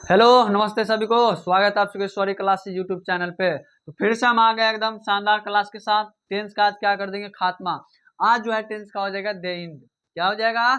Hello नमस्ते सभी को, स्वागत है आप सभी सॉरी क्लासेस यूट्यूब चैनल पे। तो फिर से हम आ गए एकदम शानदार क्लास के साथ। टेंस का आज क्या कर देंगे, खात्मा। आज जो है टेंस का हो जाएगा द एंड। क्या हो जाएगा?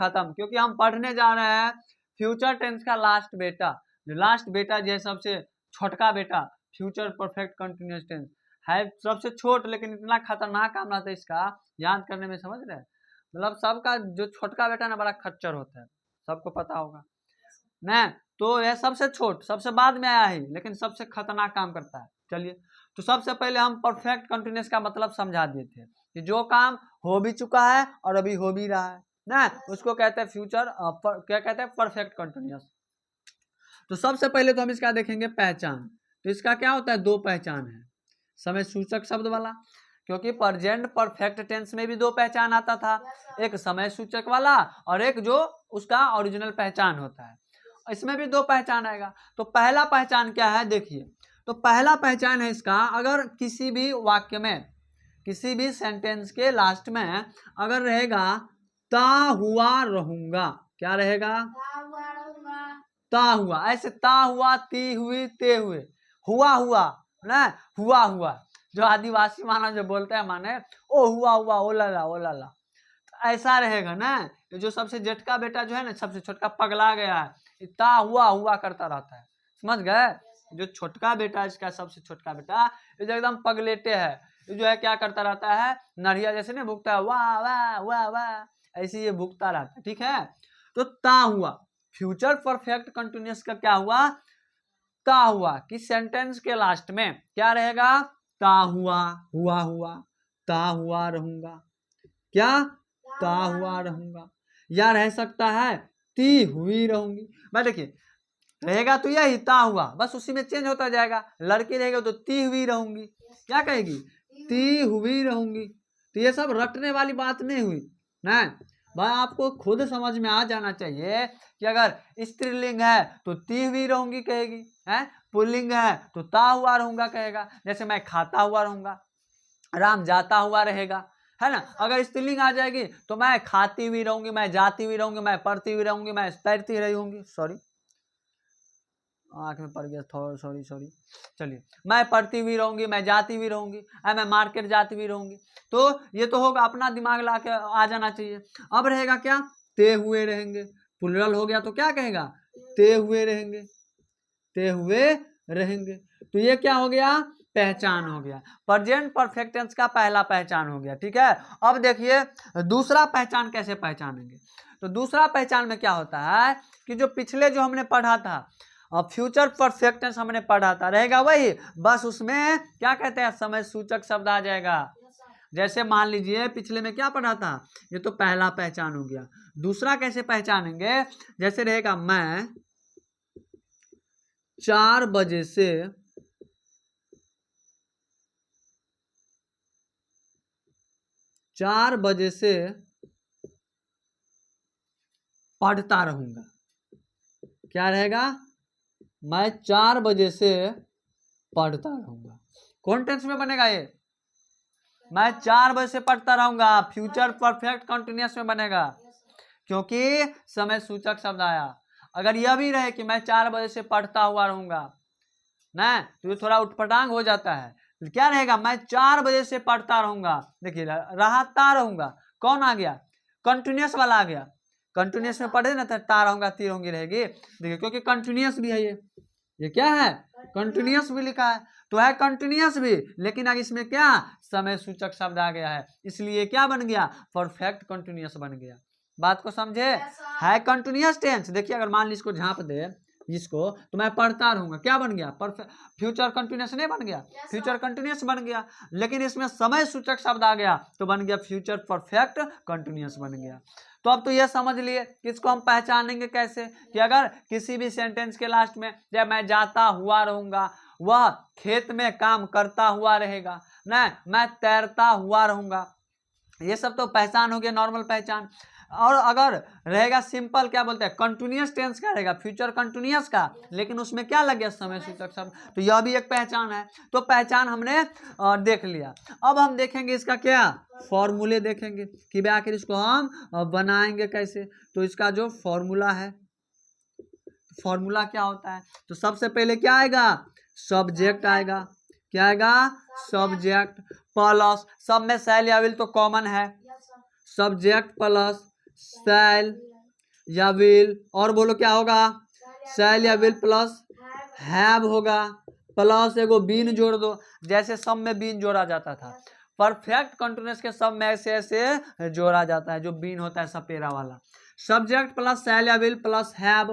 खत्म। क्योंकि हम पढ़ने जा रहे हैं फ्यूचर टेंस का लास्ट बेटा। जो लास्ट बेटा जो है सबसे छोटका बेटा, फ्यूचर परफेक्ट कंटिन्यूअस टेंस है। सबसे छोट लेकिन इतना खतरनाक काम रहता है इसका याद करने में, समझ रहे हैं? मतलब सबका जो छोटका बेटा ना बड़ा खच्चर होता है, सबको पता होगा ना। तो यह सबसे छोट, सबसे बाद में आया है, लेकिन सबसे खतरनाक काम करता है। चलिए, तो सबसे पहले हम परफेक्ट कंटिन्यूअस का मतलब समझा दिए थे कि जो काम हो भी चुका है और अभी हो भी रहा है ना, उसको कहते हैं फ्यूचर क्या कहते हैं, परफेक्ट कंटिन्यूअस। तो सबसे पहले तो हम इसका देखेंगे पहचान। तो इसका क्या होता है, दो पहचान है समय सूचक शब्द वाला। क्योंकि प्रेजेंट परफेक्ट टेंस में भी दो पहचान आता था, एक समय सूचक वाला और एक जो उसका ओरिजिनल पहचान होता है। इसमें भी दो पहचान आएगा। तो पहला पहचान क्या है, देखिए। तो पहला पहचान है इसका, अगर किसी भी वाक्य में, किसी भी सेंटेंस के लास्ट में अगर रहेगा ता हुआ रहूंगा, क्या रहेगा? ता हुआ। ऐसे ता हुआ, ती हुई, ते हुए, हुआ हुआ ना, हुआ हुआ। जो आदिवासी माना जो बोलते हैं माने ओ हुआ हुआ, ओ लाला ओ लाला, ऐसा रहेगा ना। जो सबसे जेठका बेटा जो है ना, सबसे छोटका पगला गया है, इतना हुआ हुआ करता रहता है, समझ गए? जो छोटका बेटा, इसका सबसे छोटका बेटा, ये जो एकदम पगलेटे है, ये जो है क्या करता रहता है, नरिया जैसे नहीं भूखता है, वाह वाह वाह वाह, ऐसे ये भूखता रहता है। ठीक है, तो ता हुआ। फ्यूचर परफेक्ट कंटिन्यूअस का क्या हुआ, ता हुआ। कि सेंटेंस के लास्ट में क्या रहेगा, ता हुआ, हुआ हुआ, ता हुआ रहूंगा, क्या? ता हुआ रहूंगा। या रह सकता है ती हुई रहूंगी। मैं देखिए, रहेगा तो यही ता हुआ, बस उसी में चेंज होता जाएगा। लड़की रहेगा तो ती हुई रहूंगी, क्या कहेगी? ती हुई रहूंगी। तो ये सब रटने वाली बात नहीं हुई ना भाई, आपको खुद समझ में आ जाना चाहिए कि अगर स्त्रीलिंग है तो ती हुई रहूंगी कहेगी, है पुल्लिंग है तो ता हुआ रहूंगा कहेगा। जैसे मैं खाता हुआ रहूंगा, राम जाता हुआ रहेगा, है ना। अगर स्त्रीलिंग आ जाएगी तो मैं खाती हुई रहूंगी, मैं जाती हुई रहूंगी, मैं पढ़ती हुई रहूंगी, मैं तैरती रहूंगी, सॉरी आंख में पड़ गया, सॉरी सॉरी। चलिए, मैं पढ़ती हुई रहूंगी, मैं जाती हुई रहूंगी, मैं मार्केट जाती हुई रहूंगी। तो ये तो होगा, अपना दिमाग ला के आ जाना चाहिए। अब रहेगा क्या, ते हुए रहेंगे। प्लुरल हो गया तो क्या कहेगा, ते हुए रहेंगे, ते हुए रहेंगे। तो ये क्या हो गया, पहचान हो गया। प्रेजेंट परफेक्ट टेंस का पहला पहचान हो गया। ठीक है, अब देखिए दूसरा पहचान कैसे पहचानेंगे। तो दूसरा पहचान में क्या होता है कि जो पिछले जो हमने पढ़ा था फ्यूचर परफेक्ट टेंस हमने पढ़ा था, रहेगा वही, बस उसमें क्या कहते हैं, समय सूचक शब्द आ जाएगा। जैसे मान लीजिए पिछले में क्या पढ़ा था, ये तो पहला पहचान हो गया। दूसरा कैसे पहचानेंगे, जैसे रहेगा मैं 4 बजे से 4 बजे से पढ़ता रहूंगा, क्या रहेगा? मैं 4 बजे से पढ़ता रहूंगा। कौन टेंस में बनेगा ये, मैं 4 बजे से पढ़ता रहूंगा, फ्यूचर परफेक्ट कंटिन्यूअस में बनेगा, क्योंकि समय सूचक शब्द आया। अगर यह भी रहे कि मैं 4 बजे से पढ़ता हुआ रहूंगा ना, तो ये थोड़ा उठपटांग हो जाता है। क्या रहेगा, मैं 4 बजे से पढ़ता रहूंगा। देखिए, रहता रहूंगा, कौन आ गया, कंटिन्यूअस वाला आ गया। कंटिन्यूअस में पढ़े ना तो ता रहूंगा ती रहूंगी रहेगी। देखिए, क्योंकि कंटिन्यूअस भी है, ये क्या है, कंटिन्यूअस भी लिखा है, तो है कंटिन्यूअस भी, लेकिन अब इसमें क्या समय सूचक शब्द आ गया है, इसलिए क्या बन गया, परफेक्ट कंटिन्यूअस बन गया। बात को समझे? है कंटिन्यूअस टेंस। देखिए, अगर मान ली इसको झांप दे इसको, तो मैं पढ़ता रहूंगा, क्या बन गया, परफेक्ट फ्यूचर कंटिन्यूअस नहीं बन गया, फ्यूचर कंटिन्यूअस बन गया। लेकिन इसमें समय सूचक शब्द आ गया तो बन गया फ्यूचर परफेक्ट कंटिन्यूअस बन गया। तो अब तो यह समझ लिए कि इसको हम पहचानेंगे कैसे, कि अगर किसी भी सेंटेंस के लास्ट में जब मैं जाता हुआ रहूंगा, वह खेत में काम करता हुआ रहेगा ना, मैं तैरता हुआ रहूंगा, ये सब तो पहचान हो गया, नॉर्मल पहचान। और अगर रहेगा सिंपल, क्या बोलते हैं, कंटिन्यूअस टेंस का रहेगा, फ्यूचर कंटिन्यूअस का, लेकिन उसमें क्या लग गया, समय सूचक शब्द, तो यह भी एक पहचान है। तो पहचान हमने देख लिया। अब हम देखेंगे इसका क्या, फॉर्मूले देखेंगे कि आखिर इसको हम बनाएंगे कैसे। तो इसका जो फॉर्मूला है, फॉर्मूला क्या होता है? तो सबसे पहले क्या आएगा? सब्जेक्ट आएगा। क्या आएगा? सब्जेक्ट प्लस, सब में शैल या विल तो कॉमन है, सब्जेक्ट प्लस शैल या विल, और बोलो क्या होगा? शैल या विल प्लस हैव होगा, प्लस एगो बीन जोड़ दो, जैसे सब में बीन जोड़ा जाता था। परफेक्ट कंटीन्यूअस के सब में ऐसे ऐसे जोड़ा जाता है, जो बीन होता है सपेरा वाला। सब्जेक्ट प्लस शैल या will plus have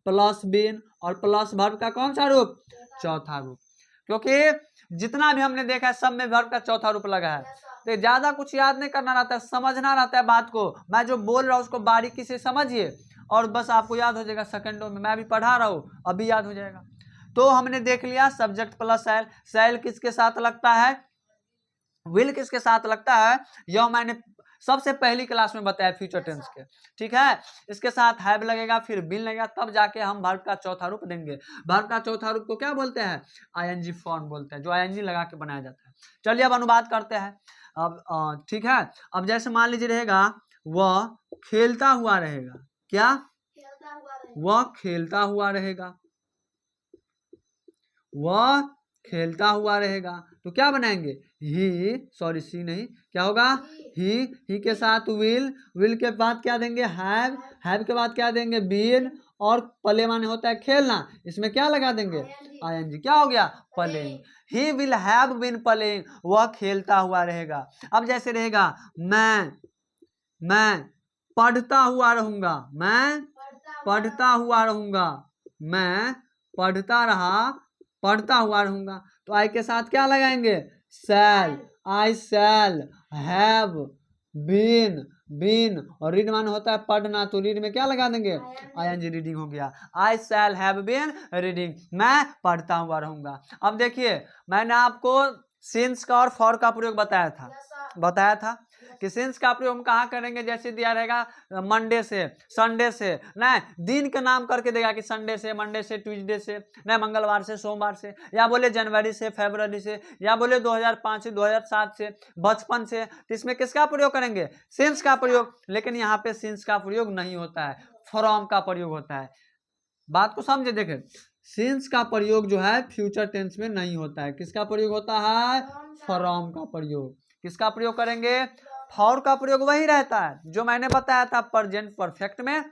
plus been और प्लस वर्ब का कौन सा रूप? चौथा रूप। क्योंकि जितना भी हमने देखा है सब में वर्ब का चौथा रूप लगा है, तो ज्यादा कुछ याद नहीं करना रहता है, समझना रहता है बात को। मैं जो बोल रहा हूँ उसको बारीकी से समझिए और बस आपको याद हो जाएगा सेकंडों में। मैं अभी पढ़ा रहा हूँ, अभी याद हो जाएगा। तो हमने देख लिया सब्जेक्ट प्लस शैल। शैल किसके साथ लगता है? विल किसके साथ लगता है? यह मैंने सबसे पहली क्लास में बताया फ्यूचर टेंस के, ठीक है। इसके साथ हैव लगेगा, फिर बिन लगेगा, तब जाके हम वर्ब का चौथा रूप देंगे। वर्ब का चौथा रूप को क्या बोलते हैं? आईएनजी फॉर्म बोलते हैं, जो आईएनजी लगा के बनाया जाता है। चलिए अब अनुवाद करते हैं। अब ठीक है, अब जैसे मान लीजिए रहेगा वह खेलता हुआ रहेगा। क्या? वह खेलता हुआ रहेगा। वह खेलता हुआ रहेगा, तो क्या बनाएंगे? ही, सॉरी सी नहीं, क्या होगा? ही के साथ विल के बाद क्या देंगे? हैव के बाद क्या देंगे? बीन, और प्ले माने होता है खेलना, इसमें क्या लगा देंगे? आईएनजी। क्या हो गया? Playing. He will have been playing, वह खेलता हुआ रहेगा। अब जैसे रहेगा मैं पढ़ता हुआ रहूंगा। मैं पढ़ता हुआ रहूंगा। मैं पढ़ता हुआ रहूंगा, तो आई के साथ क्या लगाएंगे? शैल। आई शैल हैव बीन, और रीड माने होता है पढ़ना, तो रीड में क्या लगा देंगे? आईएनजी, रीडिंग हो गया। आई शैल हैव बीन रीडिंग, मैं पढ़ता हुआ रहूंगा। अब देखिए मैंने आपको सिंस का और फॉर का प्रयोग बताया था कि सिंस का प्रयोग हम कहाँ करेंगे? जैसे दिया रहेगा मंडे से, संडे से, नहीं दिन का नाम करके देगा कि संडे से, मंडे से, ट्यूसडे से, नहीं मंगलवार से, सोमवार से, या बोले जनवरी से, फरवरी से, या बोले 2005 से, 2007 से, बचपन से, तो इसमें किसका प्रयोग करेंगे? सिंस का प्रयोग। लेकिन यहाँ पे सिंस का प्रयोग नहीं होता है, फ्रॉम का प्रयोग होता है। बात को समझे, देखें सिंस का प्रयोग जो है फ्यूचर टेंस में नहीं होता है। किसका प्रयोग होता है? फ्रॉम का प्रयोग। किसका प्रयोग करेंगे? फॉर का प्रयोग वही रहता है जो मैंने बताया था प्रेजेंट परफेक्ट में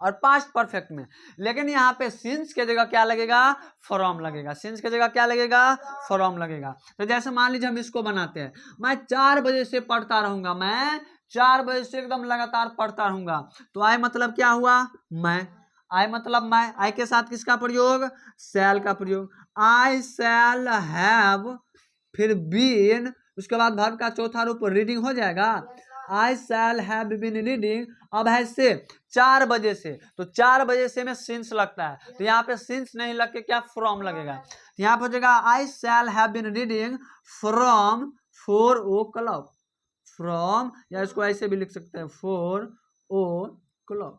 और पास्ट परफेक्ट में। लेकिन यहाँ पे सिंस के जगह क्या लगेगा? फ्रॉम लगेगा। सिंस के जगह क्या लगेगा? फ्रॉम लगेगा। तो जैसे मान लीजिए हम इसको बनाते हैं, मैं 4 बजे से पढ़ता रहूंगा। मैं 4 बजे से एकदम लगातार पढ़ता रहूंगा, तो आई मतलब क्या हुआ? मैं। आई मतलब मैं। आई के साथ किसका प्रयोग? शैल का प्रयोग। आई शैल हैव, फिर बीन, उसके बाद वर्ब का चौथा रूप रीडिंग हो जाएगा। I shall have been reading. अब है से 4 बजे से, तो 4 बजे से में सिंस लगता है, तो यहाँ पे सिंस नहीं लग के क्या? फ्रॉम लगेगा। यहाँ पर हो जाएगा I shall have been reading from 4 o'clock। From, या इसको ऐसे भी लिख सकते हैं 4 o'clock,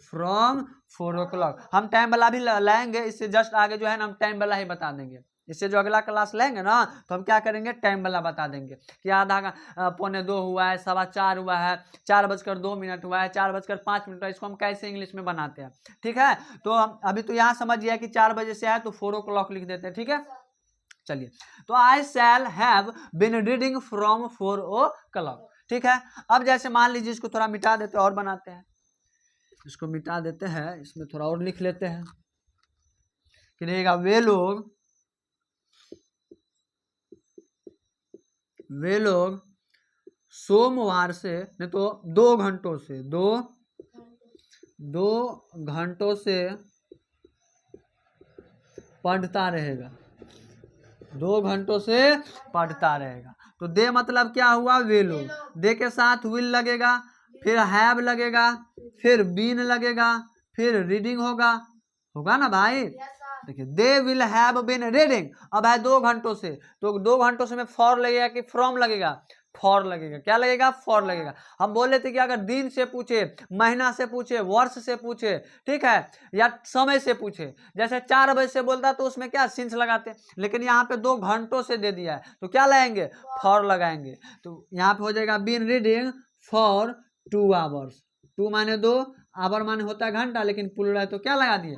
फ्रॉम 4 o'clock। हम टाइम वाला भी लाएंगे, इससे जस्ट आगे जो है ना हम टाइम वाला ही बता देंगे। इससे जो अगला क्लास लेंगे ना तो हम क्या करेंगे? टाइम वाला बता देंगे कि आधा 1:45 हुआ है, 4:15 हुआ है, 4:02 हुआ है, 4:05 हुआ है। इसको हम कैसे इंग्लिश में बनाते हैं, ठीक है। तो हम अभी तो यहाँ समझिए कि 4 बजे से है तो 4 o'clock लिख देते हैं, ठीक है। चलिए, तो I shall have been reading from 4 o'clock, ठीक है। अब जैसे मान लीजिए इसको थोड़ा मिटा देते और बनाते हैं, इसको मिटा देते हैं, इसमें थोड़ा और लिख लेते हैं कि रहेगा वे लोग सोमवार से, नहीं तो 2 घंटों से, 2 घंटों से पढ़ता रहेगा। 2 घंटों से पढ़ता रहेगा, तो दे मतलब क्या हुआ? वे लोग। दे के साथ विल लगेगा, फिर हैव लगेगा, फिर बीन लगेगा, फिर रीडिंग होगा ना भाई। देखिए they will have been reading, अब है 2 घंटों से, तो 2 घंटों से में फॉर लगेगा कि फ्रॉम लगेगा? फॉर लगेगा। क्या लगेगा? फॉर लगेगा। हम बोले थे कि अगर दिन से पूछे, महीना से पूछे, वर्ष से पूछे, ठीक है, या समय से पूछे, जैसे 4 बजे से बोलता तो उसमें क्या सिंस लगाते, लेकिन यहाँ पे 2 घंटों से दे दिया है तो क्या लगाएंगे? फॉर लगाएंगे। तो यहाँ पे हो जाएगा बीन रीडिंग फॉर 2 hours। 2 माने 2, आवर माने होता है घंटा, लेकिन प्लूरल है तो क्या लगा दिए,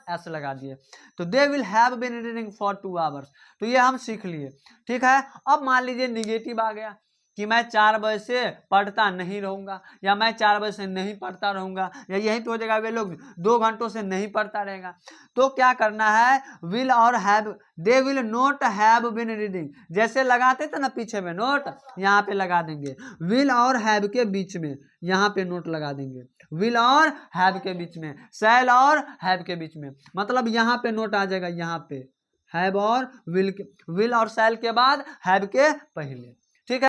एस लगा दिए। तो they will have been reading for 2 hours, तो ये हम सीख लिए। ठीक है, अब मान लीजिए निगेटिव आ गया कि मैं 4 बजे से पढ़ता नहीं रहूंगा, या मैं 4 बजे से नहीं पढ़ता रहूंगा, या यही तो हो जाएगा वे लोग 2 घंटों से नहीं पढ़ता रहेगा। तो क्या करना है, विल और have, they will not have been reading, जैसे लगाते थे ना पीछे में नोट, यहाँ पे लगा देंगे विल और हैव के बीच में, यहाँ पे नोट लगा देंगे विल और हैव के बीच में, शैल और हैव के बीच में, मतलब यहाँ पे नोट आ जाएगा, यहाँ पे हैव और विल और शैल के बाद हैव के पहले।